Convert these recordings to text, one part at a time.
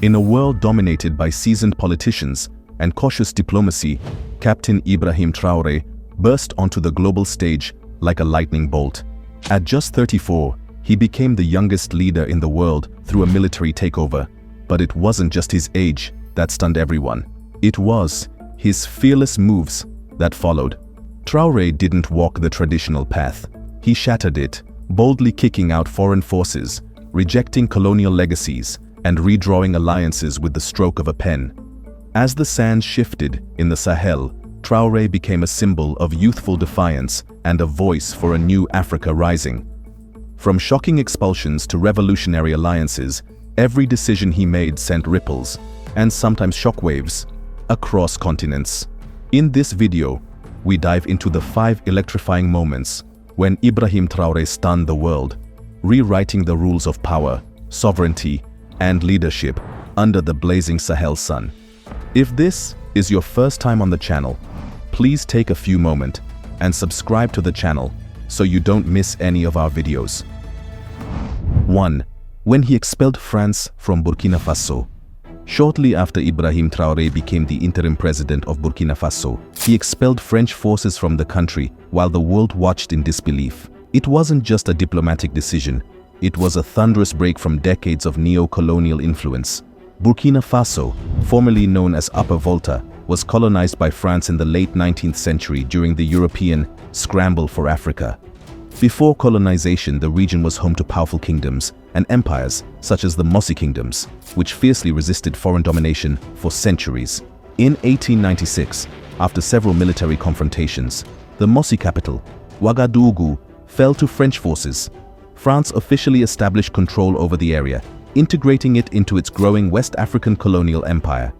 In a world dominated by seasoned politicians and cautious diplomacy, Captain Ibrahim Traore burst onto the global stage like a lightning bolt. At just 34, he became the youngest leader in the world through a military takeover. But it wasn't just his age that stunned everyone. It was his fearless moves that followed. Traore didn't walk the traditional path. He shattered it, boldly kicking out foreign forces, rejecting colonial legacies, and redrawing alliances with the stroke of a pen. As the sands shifted in the Sahel, Traore became a symbol of youthful defiance and a voice for a new Africa rising. From shocking expulsions to revolutionary alliances, every decision he made sent ripples, and sometimes shockwaves, across continents. In this video, we dive into the 5 electrifying moments when Ibrahim Traore stunned the world, rewriting the rules of power, sovereignty, and leadership under the blazing Sahel sun. If this is your first time on the channel, please take a few moments and subscribe to the channel so you don't miss any of our videos. 1. When he expelled France from Burkina Faso. Shortly after Ibrahim Traore became the interim president of Burkina Faso, he expelled French forces from the country while the world watched in disbelief. It wasn't just a diplomatic decision, it was a thunderous break from decades of neo-colonial influence. Burkina Faso, formerly known as Upper Volta, was colonized by France in the late 19th century during the European scramble for Africa. Before colonization, the region was home to powerful kingdoms and empires such as the Mossi kingdoms, which fiercely resisted foreign domination for centuries. In 1896, after several military confrontations, the Mossi capital, Ouagadougou, fell to French forces. France officially established control over the area, integrating it into its growing West African colonial empire.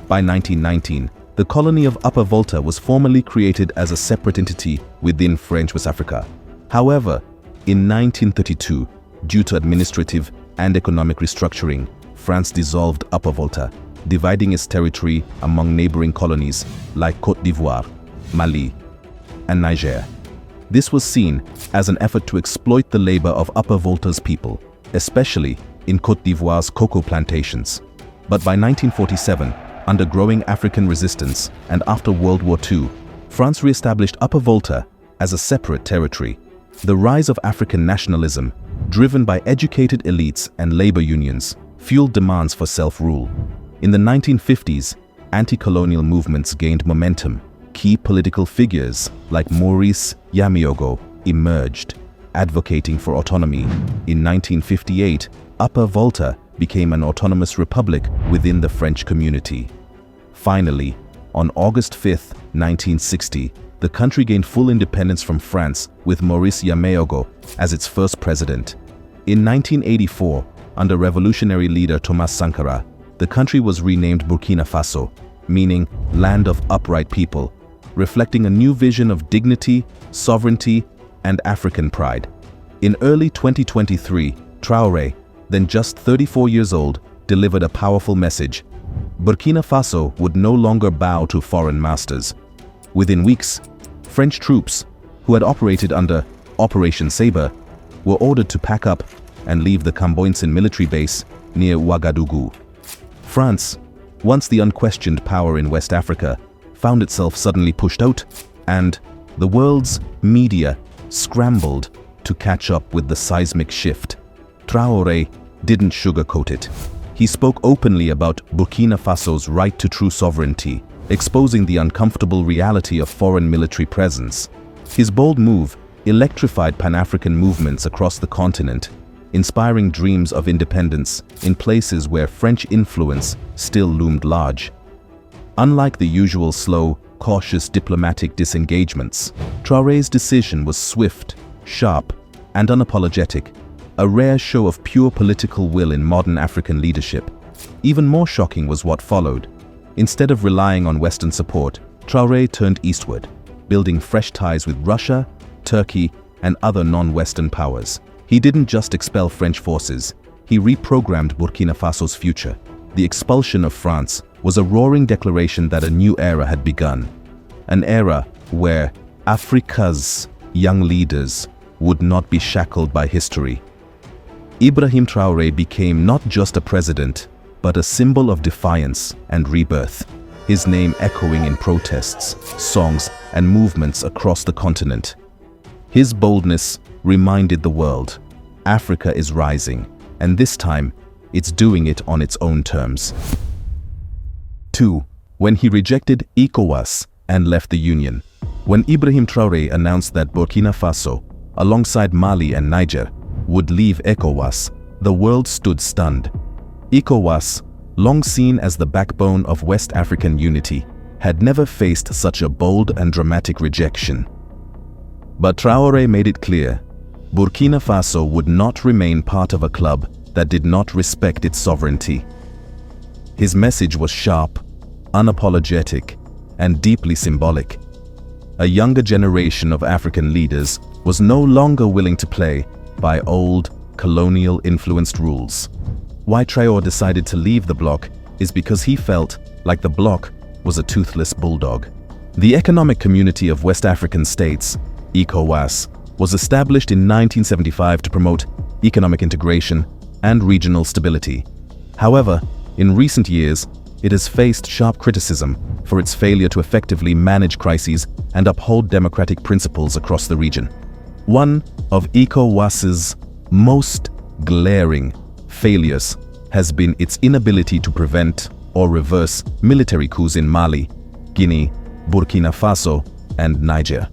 By 1919, the colony of Upper Volta was formally created as a separate entity within French West Africa. However, in 1932, due to administrative and economic restructuring, France dissolved Upper Volta, dividing its territory among neighboring colonies like Côte d'Ivoire, Mali, and Niger. This was seen as an effort to exploit the labor of Upper Volta's people, especially in Côte d'Ivoire's cocoa plantations. But by 1947, under growing African resistance and after World War II, France re-established Upper Volta as a separate territory. The rise of African nationalism, driven by educated elites and labor unions, fueled demands for self-rule. In the 1950s, anti-colonial movements gained momentum. Key political figures like Maurice Yameogo emerged, advocating for autonomy. In 1958, Upper Volta became an autonomous republic within the French community. Finally, on August 5, 1960, the country gained full independence from France with Maurice Yameogo as its first president. In 1984, under revolutionary leader Thomas Sankara, the country was renamed Burkina Faso, meaning Land of Upright People, reflecting a new vision of dignity, sovereignty, and African pride. In early 2023, Traore, then just 34 years old, delivered a powerful message. Burkina Faso would no longer bow to foreign masters. Within weeks, French troops, who had operated under Operation Sabre, were ordered to pack up and leave the Camboinsin military base near Ouagadougou. France, once the unquestioned power in West Africa, found itself suddenly pushed out, and the world's media scrambled to catch up with the seismic shift. Traore didn't sugarcoat it. He spoke openly about Burkina Faso's right to true sovereignty, exposing the uncomfortable reality of foreign military presence. His bold move electrified Pan-African movements across the continent, inspiring dreams of independence in places where French influence still loomed large. Unlike the usual slow, cautious diplomatic disengagements, Traore's decision was swift, sharp, and unapologetic, a rare show of pure political will in modern African leadership. Even more shocking was what followed. Instead of relying on Western support, Traore turned eastward, building fresh ties with Russia, Turkey, and other non-Western powers. He didn't just expel French forces, he reprogrammed Burkina Faso's future. The expulsion of France was a roaring declaration that a new era had begun, an era where Africa's young leaders would not be shackled by history. Ibrahim Traore became not just a president, but a symbol of defiance and rebirth, his name echoing in protests, songs, and movements across the continent. His boldness reminded the world, Africa is rising, and this time, it's doing it on its own terms. 2. When he rejected ECOWAS and left the Union. When Ibrahim Traoré announced that Burkina Faso, alongside Mali and Niger, would leave ECOWAS, the world stood stunned. ECOWAS, long seen as the backbone of West African unity, had never faced such a bold and dramatic rejection. But Traoré made it clear, Burkina Faso would not remain part of a club that did not respect its sovereignty. His message was sharp, unapologetic, and deeply symbolic. A younger generation of African leaders was no longer willing to play by old, colonial-influenced rules. Why Traoré decided to leave the bloc is because he felt like the bloc was a toothless bulldog. The Economic Community of West African States, ECOWAS, was established in 1975 to promote economic integration and regional stability. However, in recent years, it has faced sharp criticism for its failure to effectively manage crises and uphold democratic principles across the region. One of ECOWAS's most glaring failures has been its inability to prevent or reverse military coups in Mali, Guinea, Burkina Faso, and Niger.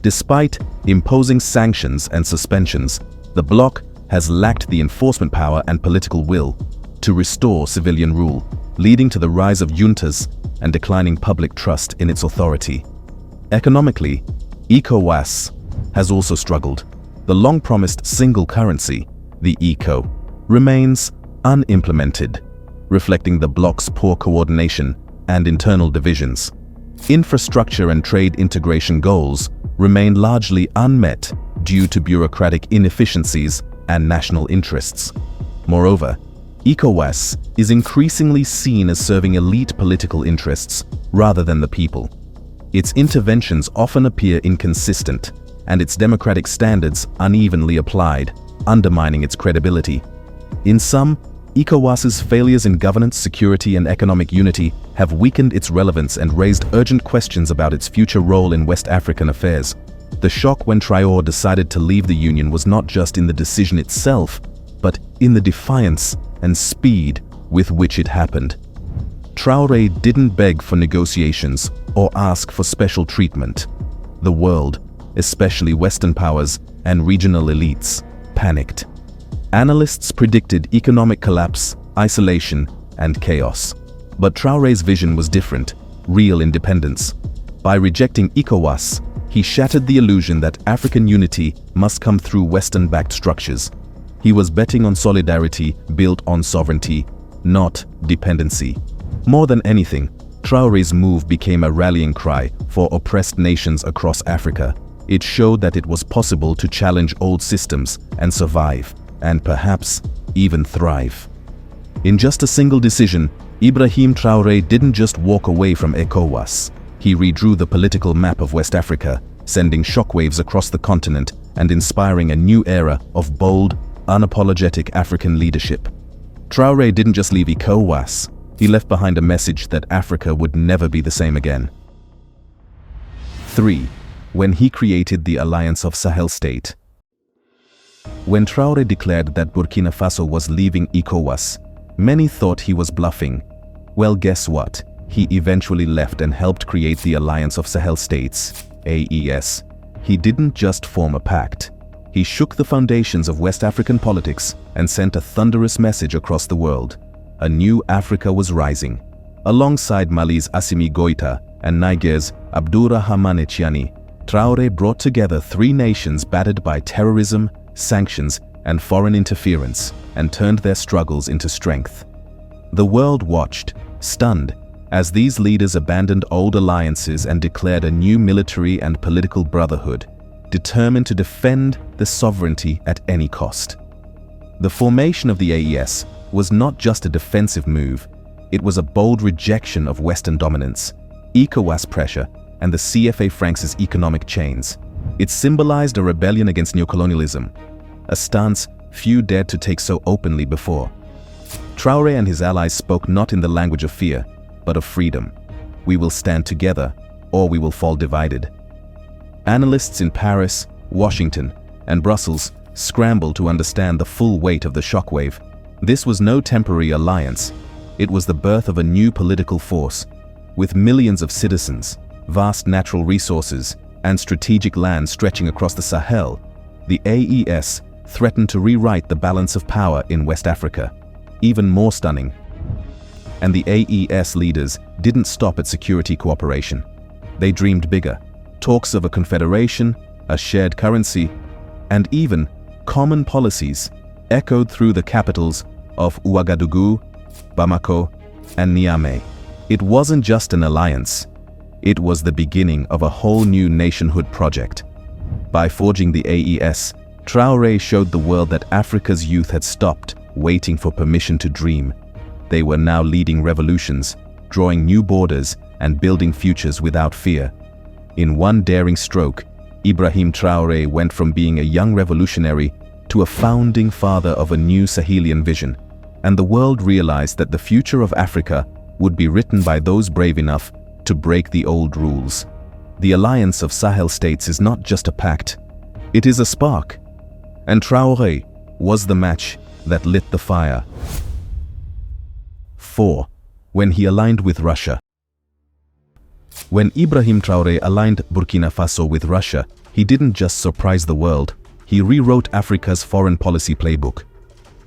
Despite imposing sanctions and suspensions, the bloc has lacked the enforcement power and political will to restore civilian rule, leading to the rise of juntas and declining public trust in its authority. Economically, ECOWAS has also struggled. The long-promised single currency, the ECO, remains unimplemented, reflecting the bloc's poor coordination and internal divisions. Infrastructure and trade integration goals remain largely unmet due to bureaucratic inefficiencies and national interests. Moreover, ECOWAS is increasingly seen as serving elite political interests rather than the people. Its interventions often appear inconsistent, and its democratic standards unevenly applied, undermining its credibility. In sum, ECOWAS's failures in governance, security, and economic unity have weakened its relevance and raised urgent questions about its future role in West African affairs. The shock when Traoré decided to leave the Union was not just in the decision itself, but in the defiance and speed with which it happened. Traoré didn't beg for negotiations or ask for special treatment. The world, especially Western powers and regional elites, panicked. Analysts predicted economic collapse, isolation, and chaos. But Traoré's vision was different, real independence. By rejecting ECOWAS, he shattered the illusion that African unity must come through Western-backed structures. He was betting on solidarity built on sovereignty, not dependency. More than anything, Traoré's move became a rallying cry for oppressed nations across Africa. It showed that it was possible to challenge old systems and survive, and perhaps even thrive. In just a single decision, Ibrahim Traoré didn't just walk away from ECOWAS. He redrew the political map of West Africa, sending shockwaves across the continent and inspiring a new era of bold, unapologetic African leadership. Traoré didn't just leave ECOWAS, he left behind a message that Africa would never be the same again. 3. When he created the Alliance of Sahel State. When Traoré declared that Burkina Faso was leaving ECOWAS, many thought he was bluffing. Well, guess what? He eventually left and helped create the Alliance of Sahel States, AES. He didn't just form a pact. He shook the foundations of West African politics and sent a thunderous message across the world. A new Africa was rising. Alongside Mali's Assimi Goïta and Niger's Abdourahmane Tiani, Traoré brought together three nations battered by terrorism, sanctions, and foreign interference, and turned their struggles into strength. The world watched, stunned, as these leaders abandoned old alliances and declared a new military and political brotherhood, determined to defend the sovereignty at any cost. The formation of the AES was not just a defensive move, it was a bold rejection of Western dominance, ECOWAS pressure, and the CFA francs' economic chains. It symbolized a rebellion against neocolonialism, a stance few dared to take so openly before. Traoré and his allies spoke not in the language of fear, but of freedom. We will stand together, or we will fall divided. Analysts in Paris, Washington, and Brussels scrambled to understand the full weight of the shockwave. This was no temporary alliance. It was the birth of a new political force. With millions of citizens, vast natural resources, and strategic land stretching across the Sahel, the AES threatened to rewrite the balance of power in West Africa. Even more stunning. And the AES leaders didn't stop at security cooperation. They dreamed bigger. Talks of a confederation, a shared currency, and even common policies echoed through the capitals of Ouagadougou, Bamako, and Niamey. It wasn't just an alliance. It was the beginning of a whole new nationhood project. By forging the AES, Traoré showed the world that Africa's youth had stopped waiting for permission to dream. They were now leading revolutions, drawing new borders, and building futures without fear. In one daring stroke, Ibrahim Traoré went from being a young revolutionary to a founding father of a new Sahelian vision, and the world realized that the future of Africa would be written by those brave enough to break the old rules. The alliance of Sahel states is not just a pact, it is a spark. And Traoré was the match that lit the fire. 4. When he aligned with Russia. When Ibrahim Traoré aligned Burkina Faso with Russia, he didn't just surprise the world, he rewrote Africa's foreign policy playbook.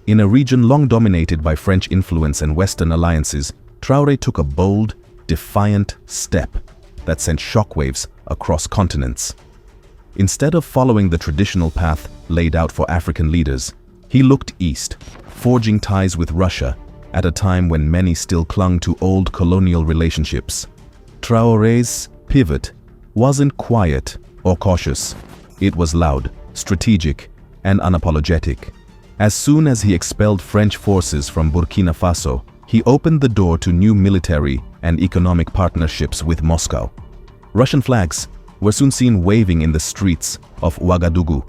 In a region long dominated by French influence and Western alliances, Traoré took a bold, defiant step that sent shockwaves across continents. Instead of following the traditional path laid out for African leaders, he looked east, forging ties with Russia at a time when many still clung to old colonial relationships. Traoré's pivot wasn't quiet or cautious. It was loud, strategic, and unapologetic. As soon as he expelled French forces from Burkina Faso, he opened the door to new military and economic partnerships with Moscow. Russian flags were soon seen waving in the streets of Ouagadougou,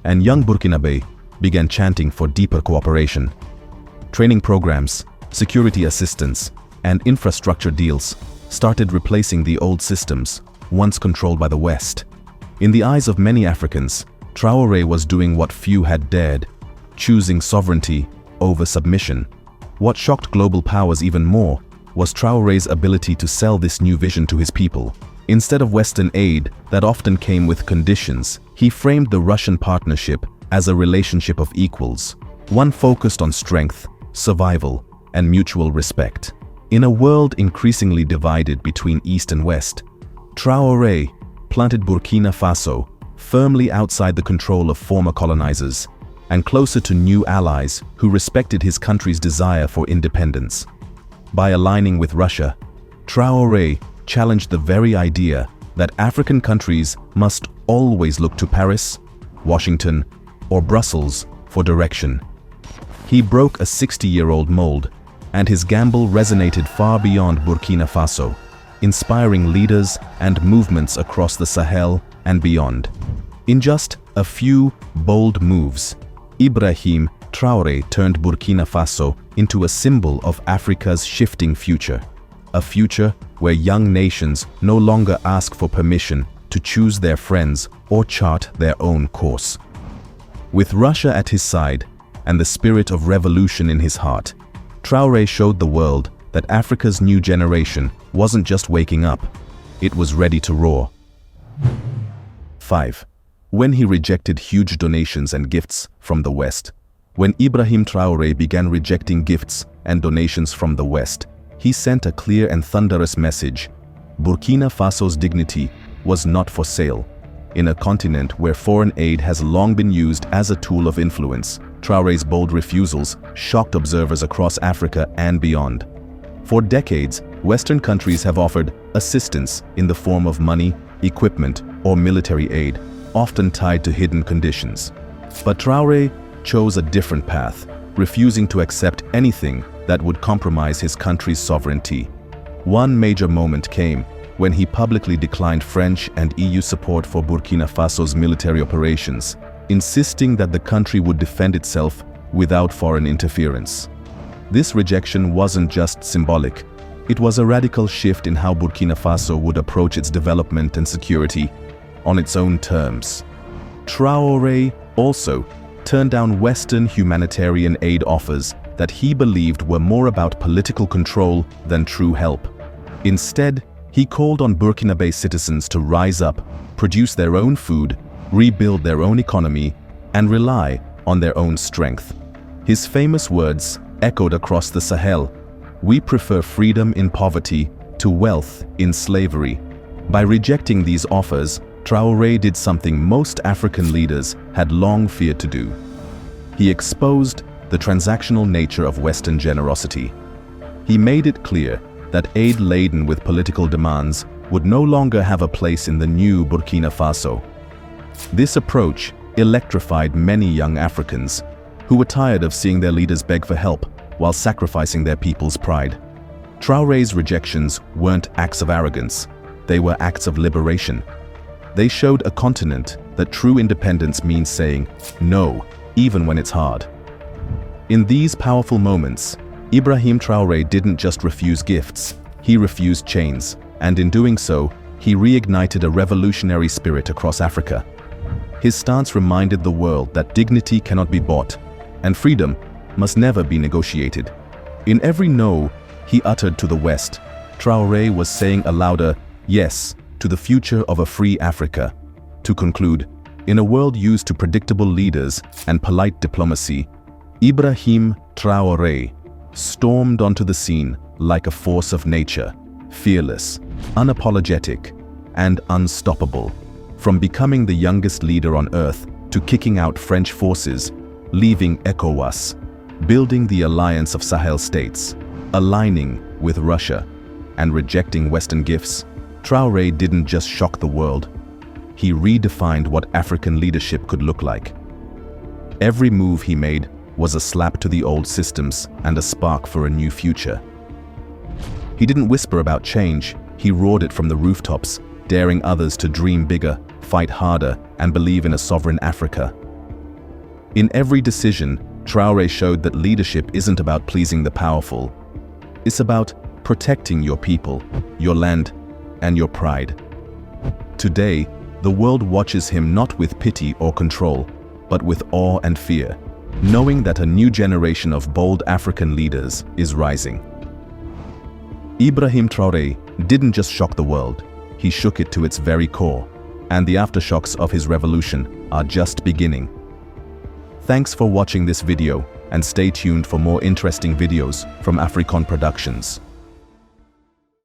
and young Burkinabe began chanting for deeper cooperation. Training programs, security assistance, and infrastructure deals started replacing the old systems once controlled by the West. In the eyes of many Africans, Traoré was doing what few had dared, choosing sovereignty over submission. What shocked global powers even more was Traoré's ability to sell this new vision to his people. Instead of Western aid that often came with conditions, he framed the Russian partnership as a relationship of equals, one focused on strength, survival, and mutual respect. In a world increasingly divided between East and West, Traoré planted Burkina Faso firmly outside the control of former colonizers and closer to new allies who respected his country's desire for independence. By aligning with Russia, Traoré challenged the very idea that African countries must always look to Paris, Washington, or Brussels for direction. He broke a 60-year-old mold, and his gamble resonated far beyond Burkina Faso, inspiring leaders and movements across the Sahel and beyond. In just a few bold moves, Ibrahim Traoré turned Burkina Faso into a symbol of Africa's shifting future, a future where young nations no longer ask for permission to choose their friends or chart their own course. With Russia at his side and the spirit of revolution in his heart, Traoré showed the world that Africa's new generation wasn't just waking up, it was ready to roar. 5. When he rejected huge donations and gifts from the West. When Ibrahim Traoré began rejecting gifts and donations from the West, he sent a clear and thunderous message. Burkina Faso's dignity was not for sale. In a continent where foreign aid has long been used as a tool of influence, Traoré's bold refusals shocked observers across Africa and beyond. For decades, Western countries have offered assistance in the form of money, equipment, or military aid, often tied to hidden conditions. But Traoré chose a different path, refusing to accept anything that would compromise his country's sovereignty. One major moment came when he publicly declined French and EU support for Burkina Faso's military operations, insisting that the country would defend itself without foreign interference. This rejection wasn't just symbolic. It was a radical shift in how Burkina Faso would approach its development and security on its own terms. Traoré also turned down Western humanitarian aid offers that he believed were more about political control than true help. Instead, he called on Burkinabe citizens to rise up, produce their own food, rebuild their own economy, and rely on their own strength. His famous words echoed across the Sahel: "We prefer freedom in poverty to wealth in slavery." By rejecting these offers, Traoré did something most African leaders had long feared to do. He exposed the transactional nature of Western generosity. He made it clear that aid laden with political demands would no longer have a place in the new Burkina Faso. This approach electrified many young Africans who were tired of seeing their leaders beg for help while sacrificing their people's pride. Traoré's rejections weren't acts of arrogance, they were acts of liberation. They showed a continent that true independence means saying no, even when it's hard. In these powerful moments, Ibrahim Traoré didn't just refuse gifts, he refused chains, and in doing so, he reignited a revolutionary spirit across Africa. His stance reminded the world that dignity cannot be bought, and freedom must never be negotiated. In every no he uttered to the West, Traoré was saying a louder yes to the future of a free Africa. To conclude, in a world used to predictable leaders and polite diplomacy, Ibrahim Traoré stormed onto the scene like a force of nature, fearless, unapologetic, and unstoppable. From becoming the youngest leader on earth to kicking out French forces, leaving ECOWAS, building the alliance of Sahel states, aligning with Russia, and rejecting Western gifts, Traoré didn't just shock the world, he redefined what African leadership could look like. Every move he made was a slap to the old systems and a spark for a new future. He didn't whisper about change, he roared it from the rooftops, daring others to dream bigger, fight harder, and believe in a sovereign Africa. In every decision, Traoré showed that leadership isn't about pleasing the powerful. It's about protecting your people, your land, and your pride. Today, the world watches him not with pity or control, but with awe and fear, knowing that a new generation of bold African leaders is rising. Ibrahim Traoré didn't just shock the world, he shook it to its very core, and the aftershocks of his revolution are just beginning. Thanks for watching this video, and stay tuned for more interesting videos from Africon Productions.